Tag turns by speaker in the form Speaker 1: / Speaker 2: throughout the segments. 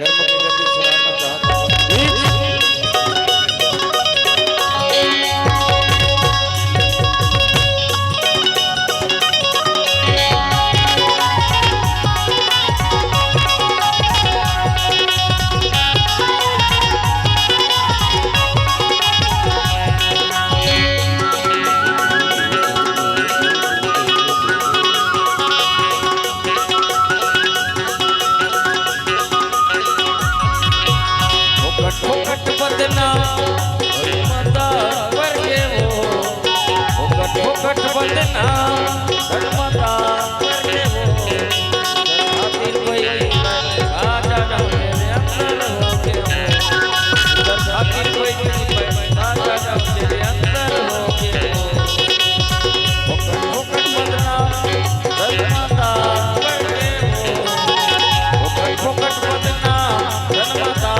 Speaker 1: धर्म की गति सुनाना चाहता हूँ। फोकट बदना माता करके वो फोकट बदना माता करके वो खातिर कोई आ जाना मेरे अंदर हो के वो खातिर कोई आ जाना मेरे अंदर हो के वो फोकट बदना माता करके वो फोकट बदना माता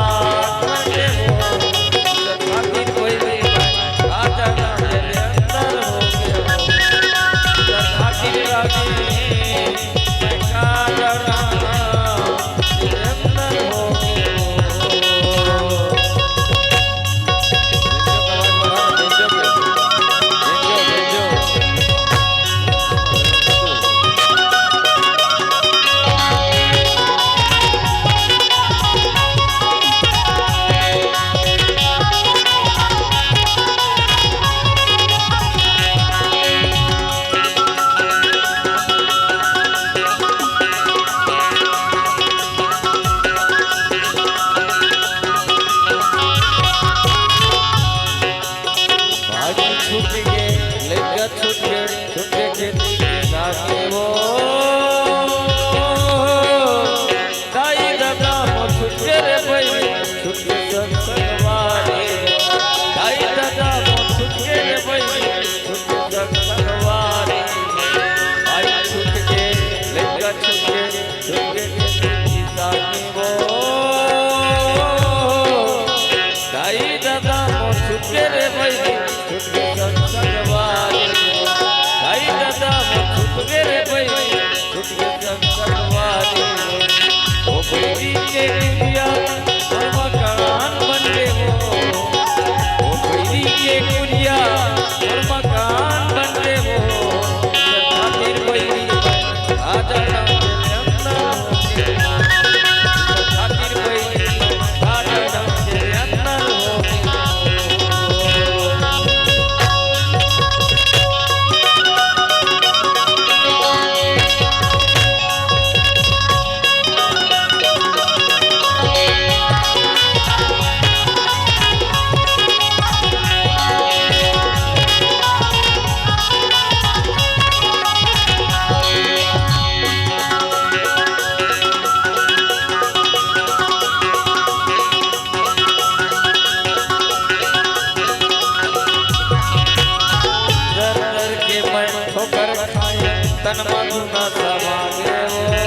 Speaker 1: तन मधुना समागे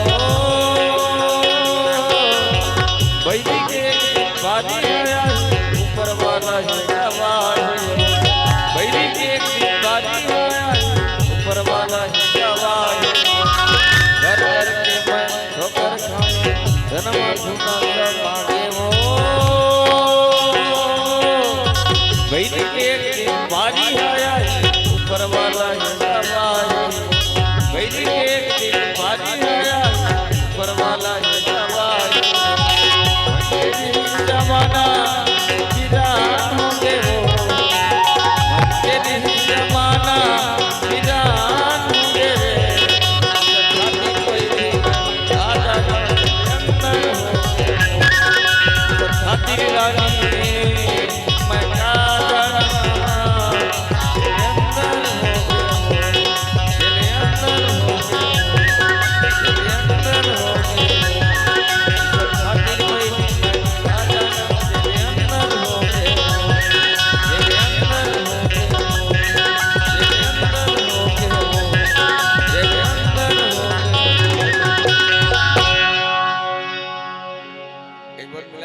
Speaker 1: वो वैदिक बाजी